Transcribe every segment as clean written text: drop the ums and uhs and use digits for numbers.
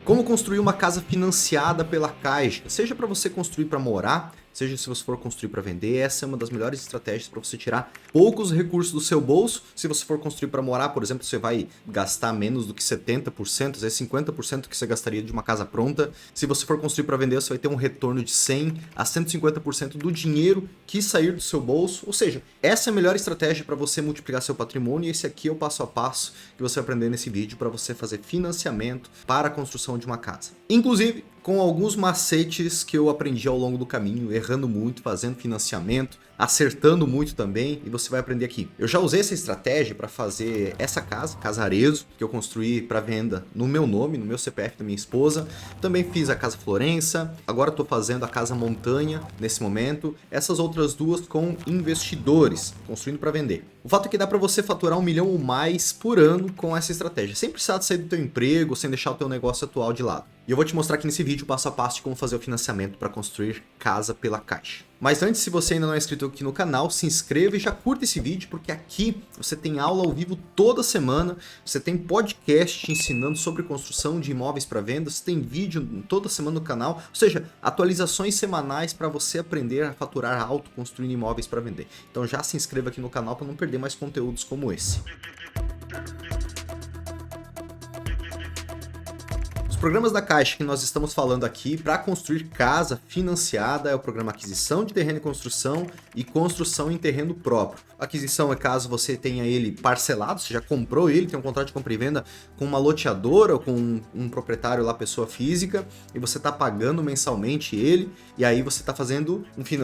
Como construir uma casa financiada pela Caixa, seja para você construir para morar, seja se você for construir para vender, essa é uma das melhores estratégias para você tirar poucos recursos do seu bolso. Se você for construir para morar, por exemplo, você vai gastar menos do que 70%, às vezes 50% que você gastaria de uma casa pronta. Se você for construir para vender, você vai ter um retorno de 100 a 150% do dinheiro que sair do seu bolso. Ou seja, essa é a melhor estratégia para você multiplicar seu patrimônio e esse aqui é o passo a passo que você vai aprender nesse vídeo para você fazer financiamento para a construção de uma casa. Inclusive, com alguns macetes que eu aprendi ao longo do caminho, errando muito, fazendo financiamento, acertando muito também, e você vai aprender aqui. Eu já usei essa estratégia para fazer essa casa, Casa Arezzo, que eu construí para venda no meu nome, no meu CPF da minha esposa. Também fiz a Casa Florença, agora estou fazendo a Casa Montanha nesse momento. Essas outras duas com investidores, construindo para vender. O fato é que dá para você faturar 1 milhão ou mais por ano com essa estratégia, sem precisar sair do teu emprego, sem deixar o teu negócio atual de lado. E eu vou te mostrar aqui nesse vídeo passo a passo de como fazer o financiamento para construir casa pela Caixa. Mas antes, se você ainda não é inscrito aqui no canal, se inscreva e já curta esse vídeo, porque aqui você tem aula ao vivo toda semana, você tem podcast te ensinando sobre construção de imóveis para venda, você tem vídeo toda semana no canal, ou seja, atualizações semanais para você aprender a faturar alto construindo imóveis para vender. Então já se inscreva aqui no canal para não perder mais conteúdos como esse. Os programas da Caixa que nós estamos falando aqui para construir casa financiada é o programa Aquisição de Terreno e Construção e Construção em Terreno Próprio. Aquisição é caso você tenha ele parcelado, você já comprou ele, tem um contrato de compra e venda com uma loteadora ou com um proprietário lá, pessoa física, e você está pagando mensalmente ele, e aí você tá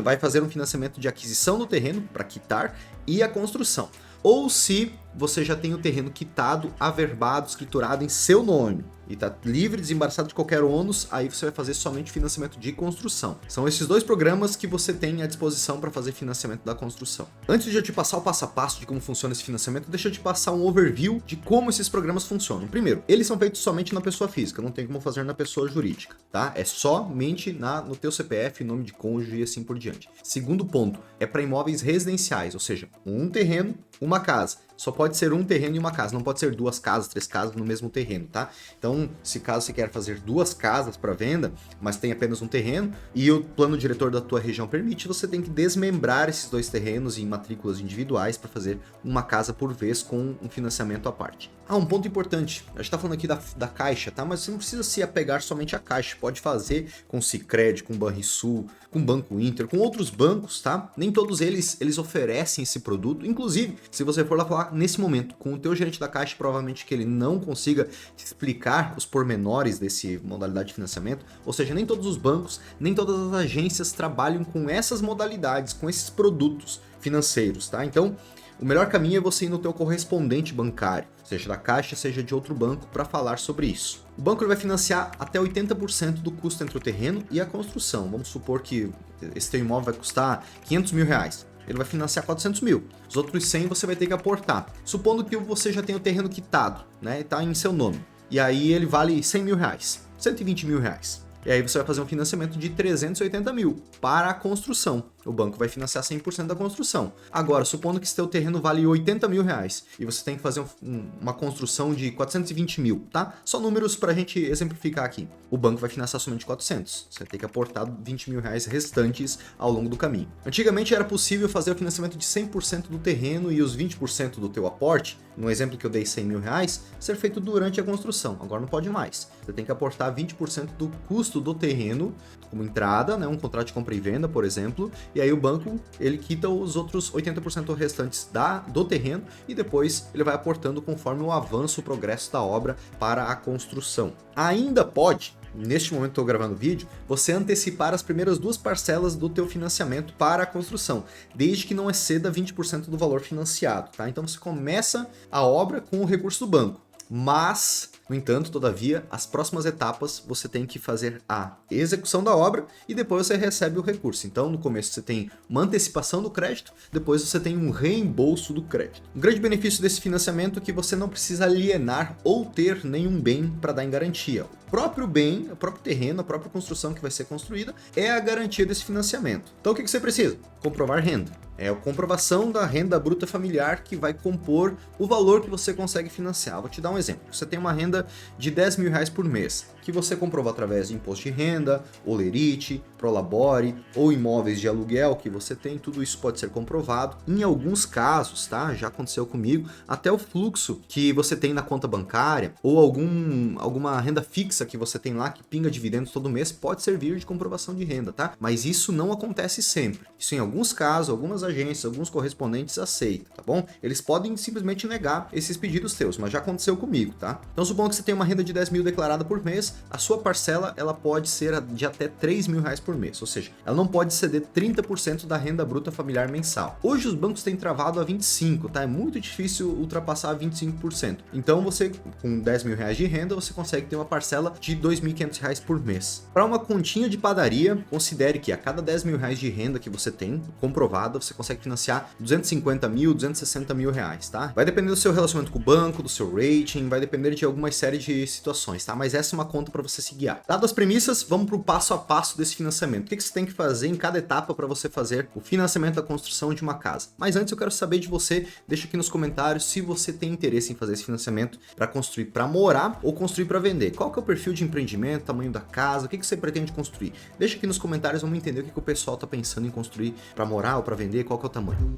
vai fazer um financiamento de aquisição do terreno para quitar e a construção. Ou se você já tem o terreno quitado, averbado, escriturado em seu nome e está livre, desembaraçado de qualquer ônus, aí você vai fazer somente financiamento de construção. São esses dois programas que você tem à disposição para fazer financiamento da construção. Antes de eu te passar o passo a passo de como funciona esse financiamento, deixa eu te passar um overview de como esses programas funcionam. Primeiro, eles são feitos somente na pessoa física, não tem como fazer na pessoa jurídica, tá? É somente no teu CPF, nome de cônjuge e assim por diante. Segundo ponto, é para imóveis residenciais, ou seja, um terreno, uma casa. Só pode ser um terreno e uma casa, não pode ser 2 casas, 3 casas no mesmo terreno, tá? Então, se caso você quer fazer 2 casas para venda, mas tem apenas um terreno e o plano diretor da tua região permite, você tem que desmembrar esses 2 terrenos em matrículas individuais para fazer uma casa por vez com um financiamento à parte. Um ponto importante, a gente tá falando aqui da Caixa, tá? Mas você não precisa se apegar somente à Caixa, pode fazer com Sicredi, com Banrisul, com Banco Inter, com outros bancos, tá? Nem todos eles oferecem esse produto, inclusive, se você for lá falar nesse momento com o teu gerente da Caixa, provavelmente que ele não consiga te explicar os pormenores desse modalidade de financiamento, ou seja, nem todos os bancos, nem todas as agências trabalham com essas modalidades, com esses produtos financeiros, tá? Então, o melhor caminho é você ir no teu correspondente bancário, seja da Caixa, seja de outro banco, para falar sobre isso. O banco ele vai financiar até 80% do custo entre o terreno e a construção. Vamos supor que esse teu imóvel vai custar 500 mil reais. Ele vai financiar 400 mil. Os outros 100 você vai ter que aportar. Supondo que você já tem o terreno quitado, né? Está em seu nome. E aí ele vale 100 mil reais, 120 mil reais. E aí você vai fazer um financiamento de 380 mil para a construção. O banco vai financiar 100% da construção. Agora, supondo que seu terreno vale 80 mil reais e você tem que fazer uma construção de 420 mil, tá? Só números para a gente exemplificar aqui. O banco vai financiar somente 400. Você vai ter que aportar 20 mil reais restantes ao longo do caminho. Antigamente era possível fazer o financiamento de 100% do terreno e os 20% do teu aporte, no exemplo que eu dei 100 mil reais, ser feito durante a construção. Agora não pode mais. Você tem que aportar 20% do custo do terreno como entrada, né? Um contrato de compra e venda, por exemplo, e aí o banco ele quita os outros 80% restantes do terreno e depois ele vai aportando conforme o avanço, o progresso da obra para a construção. Ainda pode, neste momento estou gravando o vídeo, você antecipar as primeiras 2 parcelas do teu financiamento para a construção, desde que não exceda 20% do valor financiado, tá? Então você começa a obra com o recurso do banco, mas, no entanto, todavia, as próximas etapas você tem que fazer a execução da obra e depois você recebe o recurso. Então, no começo você tem uma antecipação do crédito, depois você tem um reembolso do crédito. Um grande benefício desse financiamento é que você não precisa alienar ou ter nenhum bem para dar em garantia. O próprio bem, o próprio terreno, a própria construção que vai ser construída é a garantia desse financiamento. Então, o que você precisa? Comprovar renda. É a comprovação da renda bruta familiar que vai compor o valor que você consegue financiar. Vou te dar um exemplo. Você tem uma renda de 10 mil reais por mês. que você comprovou através de imposto de renda, olerite, prolabore ou imóveis de aluguel que você tem, tudo isso pode ser comprovado. Em alguns casos, tá? Já aconteceu comigo, até o fluxo que você tem na conta bancária ou alguma renda fixa que você tem lá que pinga dividendos todo mês pode servir de comprovação de renda, tá? Mas isso não acontece sempre. Isso em alguns casos, algumas agências, alguns correspondentes aceitam, tá bom? Eles podem simplesmente negar esses pedidos teus, mas já aconteceu comigo, tá? Então supondo que você tem uma renda de 10 mil declarada por mês, a sua parcela ela pode ser de até 3 mil reais por mês, ou seja, ela não pode exceder 30% da renda bruta familiar mensal. Hoje os bancos têm travado a 25%, tá? É muito difícil ultrapassar 25%. Então você, com 10 mil reais de renda, você consegue ter uma parcela de R$ 2.500 por mês. Para uma continha de padaria, considere que a cada 10 mil reais de renda que você tem, comprovada, você consegue financiar 250 mil, 260 mil reais, tá? Vai depender do seu relacionamento com o banco, do seu rating, vai depender de algumas série de situações, tá? Mas essa é uma conta para você se guiar. Dadas as premissas, vamos para o passo a passo desse financiamento. O que você tem que fazer em cada etapa para você fazer o financiamento da construção de uma casa? Mas antes eu quero saber de você, deixa aqui nos comentários se você tem interesse em fazer esse financiamento para construir para morar ou construir para vender. Qual que é o perfil de empreendimento, tamanho da casa, o que você pretende construir? Deixa aqui nos comentários, vamos entender o que o pessoal está pensando em construir para morar ou para vender, qual que é o tamanho.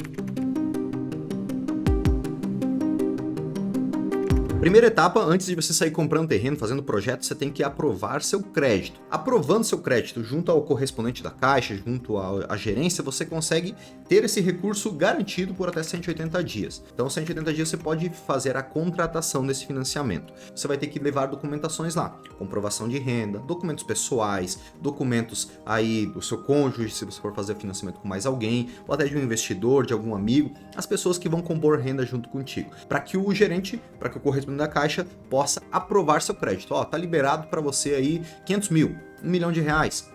Primeira etapa, antes de você sair comprando terreno, fazendo projeto, você tem que aprovar seu crédito. Aprovando seu crédito junto ao correspondente da Caixa, junto à gerência, você consegue ter esse recurso garantido por até 180 dias. Então, 180 dias você pode fazer a contratação desse financiamento. Você vai ter que levar documentações lá, comprovação de renda, documentos pessoais, documentos aí do seu cônjuge, se você for fazer financiamento com mais alguém, ou até de um investidor, de algum amigo, as pessoas que vão compor renda junto contigo, para que o gerente, para que o correspondente da Caixa possa aprovar seu crédito. Ó, tá liberado para você aí 500 mil, R$ 1 milhão.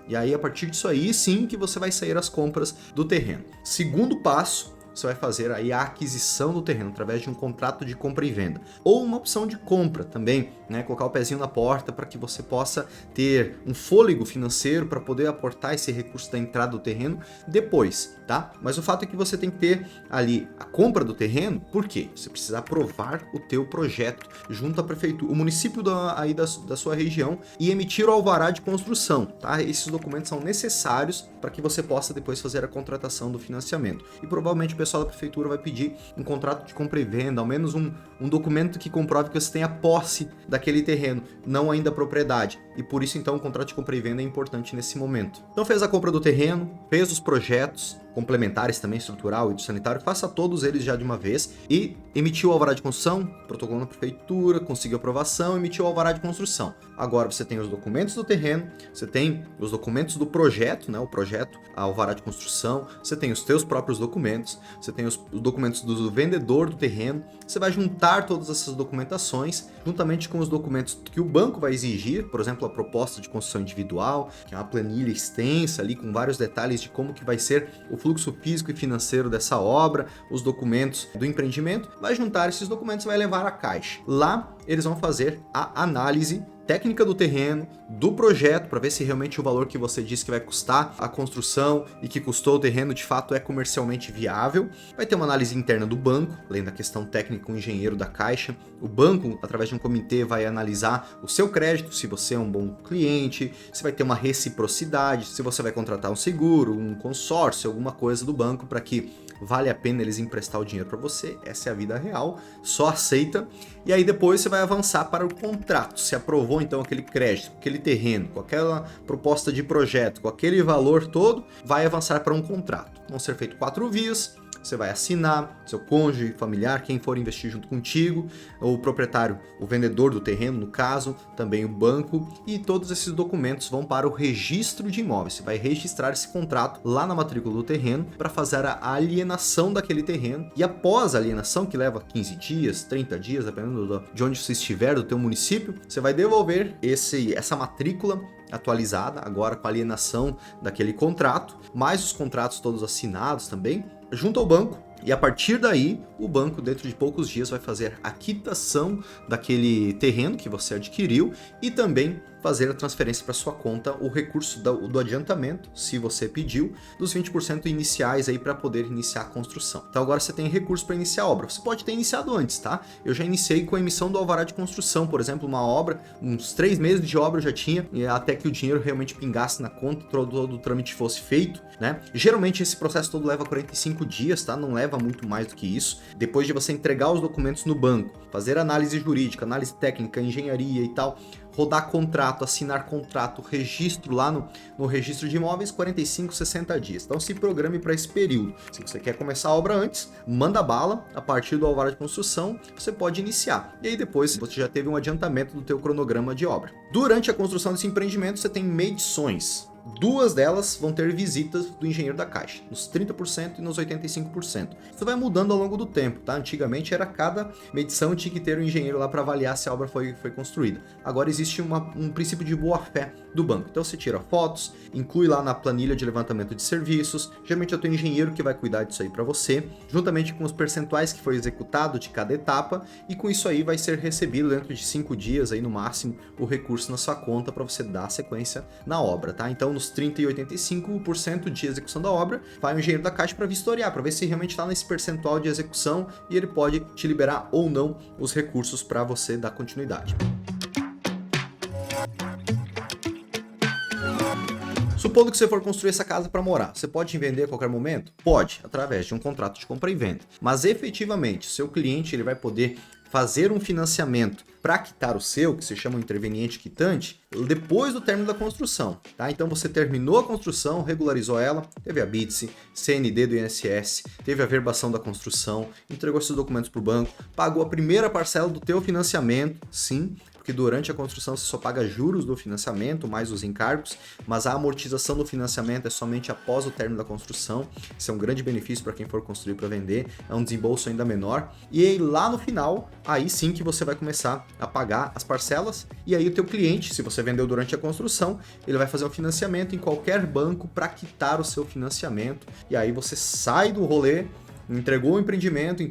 E aí, a partir disso aí, sim que você vai sair as compras do terreno. Segundo passo, você vai fazer aí a aquisição do terreno através de um contrato de compra e venda. Ou uma opção de compra também, né? Colocar o pezinho na porta para que você possa ter um fôlego financeiro para poder aportar esse recurso da entrada do terreno depois, tá? Mas o fato é que você tem que ter ali a compra do terreno, por quê? Você precisa aprovar o teu projeto junto à prefeitura, o município da sua região e emitir o alvará de construção, tá? Esses documentos são necessários para que você possa depois fazer a contratação do financiamento. E provavelmente o pessoal da prefeitura vai pedir um contrato de compra e venda, ao menos um documento que comprove que você tem a posse daquele terreno, não ainda a propriedade. E por isso, então, o contrato de compra e venda é importante nesse momento. Então, fez a compra do terreno, fez os projetos complementares também, estrutural e do sanitário, faça todos eles já de uma vez e emitiu o alvará de construção, protocolo na prefeitura, conseguiu aprovação, emitiu o alvará de construção. Agora você tem os documentos do terreno, você tem os documentos do projeto, né, o projeto, a alvará de construção, você tem os teus próprios documentos, você tem os documentos do vendedor do terreno, você vai juntar todas essas documentações, juntamente com os documentos que o banco vai exigir, por exemplo, a proposta de construção individual, que é uma planilha extensa ali com vários detalhes de como que vai ser o fluxo físico e financeiro dessa obra, os documentos do empreendimento, vai juntar esses documentos e vai levar à Caixa. Lá eles vão fazer a análise técnica do terreno, do projeto, para ver se realmente o valor que você disse que vai custar a construção e que custou o terreno de fato é comercialmente viável. Vai ter uma análise interna do banco, além da questão técnica com o engenheiro da Caixa. O banco, através de um comitê, vai analisar o seu crédito, se você é um bom cliente, se vai ter uma reciprocidade, se você vai contratar um seguro, um consórcio, alguma coisa do banco para que vale a pena eles emprestar o dinheiro para você. Essa é a vida real, só aceita. E aí depois você vai avançar para o contrato. Se aprovou então aquele crédito, aquele terreno, com aquela proposta de projeto, com aquele valor todo, vai avançar para um contrato. Vão ser feitos 4 vias. Você vai assinar, seu cônjuge, familiar, quem for investir junto contigo, o proprietário, o vendedor do terreno, no caso, também o banco, e todos esses documentos vão para o registro de imóveis. Você vai registrar esse contrato lá na matrícula do terreno para fazer a alienação daquele terreno, e após a alienação, que leva 15 dias, 30 dias, dependendo de onde você estiver, do teu município, você vai devolver essa matrícula atualizada, agora com a alienação daquele contrato, mais os contratos todos assinados também, junto ao banco, e a partir daí o banco dentro de poucos dias vai fazer a quitação daquele terreno que você adquiriu e também fazer a transferência para sua conta, o recurso do adiantamento, se você pediu, dos 20% iniciais aí para poder iniciar a construção. Então agora você tem recurso para iniciar a obra. Você pode ter iniciado antes, tá? Eu já iniciei com a emissão do alvará de construção, por exemplo, uma obra, uns 3 meses de obra eu já tinha, até que o dinheiro realmente pingasse na conta, todo o trâmite fosse feito, né? Geralmente esse processo todo leva 45 dias, tá? Não leva muito mais do que isso. Depois de você entregar os documentos no banco, fazer análise jurídica, análise técnica, engenharia e tal, rodar contrato, assinar contrato, registro lá no registro de imóveis, 45, 60 dias. Então se programe para esse período. Se você quer começar a obra antes, manda bala, a partir do alvará de construção, você pode iniciar. E aí depois você já teve um adiantamento do teu cronograma de obra. Durante a construção desse empreendimento, você tem medições. 2 delas vão ter visitas do engenheiro da Caixa, nos 30% e nos 85%. Isso vai mudando ao longo do tempo, tá? Antigamente era cada medição tinha que ter um engenheiro lá para avaliar se a obra foi construída. Agora existe um princípio de boa-fé do banco. Então você tira fotos, inclui lá na planilha de levantamento de serviços. Geralmente é o teu engenheiro que vai cuidar disso aí para você, juntamente com os percentuais que foi executado de cada etapa, e com isso aí vai ser recebido dentro de 5 dias aí no máximo o recurso na sua conta para você dar sequência na obra, tá? Então nos 30 e 85% de execução da obra, vai o engenheiro da Caixa para vistoriar, para ver se realmente está nesse percentual de execução e ele pode te liberar ou não os recursos para você dar continuidade. Supondo que você for construir essa casa para morar, você pode vender a qualquer momento? Pode, através de um contrato de compra e venda. Mas efetivamente, seu cliente ele vai poder fazer um financiamento para quitar o seu, que se chama um interveniente quitante, depois do término da construção, tá? Então você terminou a construção, regularizou ela, teve a BITSE, CND do INSS, teve a verbação da construção, entregou seus documentos para o banco, pagou a primeira parcela do teu financiamento, sim, porque durante a construção você só paga juros do financiamento, mais os encargos, mas a amortização do financiamento é somente após o término da construção. Isso é um grande benefício para quem for construir para vender, é um desembolso ainda menor. E aí lá no final, aí sim que você vai começar a pagar as parcelas, e aí o teu cliente, se você vendeu durante a construção, ele vai fazer um financiamento em qualquer banco para quitar o seu financiamento, e aí você sai do rolê, entregou o empreendimento,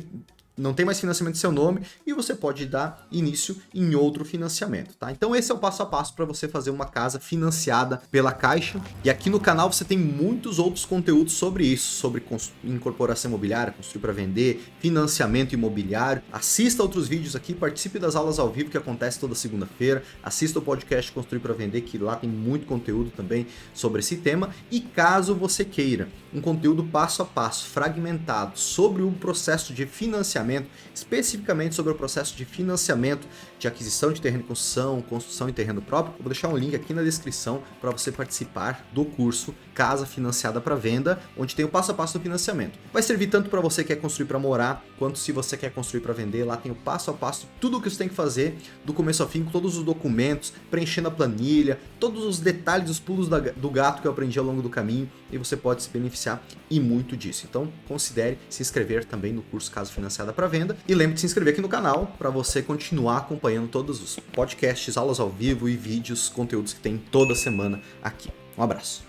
não tem mais financiamento em seu nome e você pode dar início em outro financiamento, tá? Então esse é o passo a passo para você fazer uma casa financiada pela Caixa. E aqui no canal você tem muitos outros conteúdos sobre isso, sobre incorporação imobiliária, construir para vender, financiamento imobiliário. Assista outros vídeos aqui, participe das aulas ao vivo que acontece toda segunda-feira, assista o podcast Construir para Vender, que lá tem muito conteúdo também sobre esse tema. E caso você queira um conteúdo passo a passo, fragmentado, sobre o processo de financiamento, especificamente sobre o processo de financiamento de aquisição de terreno em construção em terreno próprio, eu vou deixar um link aqui na descrição para você participar do curso Casa Financiada para Venda, onde tem o passo a passo do financiamento. Vai servir tanto para você que quer construir para morar, quanto se você quer construir para vender. Lá tem o passo a passo, tudo o que você tem que fazer do começo ao fim, com todos os documentos, preenchendo a planilha, todos os detalhes, os pulos do gato que eu aprendi ao longo do caminho, e você pode se beneficiar e muito disso. Então considere se inscrever também no curso Casa Financiada para Venda, e lembre de se inscrever aqui no canal para você continuar acompanhando todos os podcasts, aulas ao vivo e vídeos, conteúdos que tem toda semana aqui. Um abraço.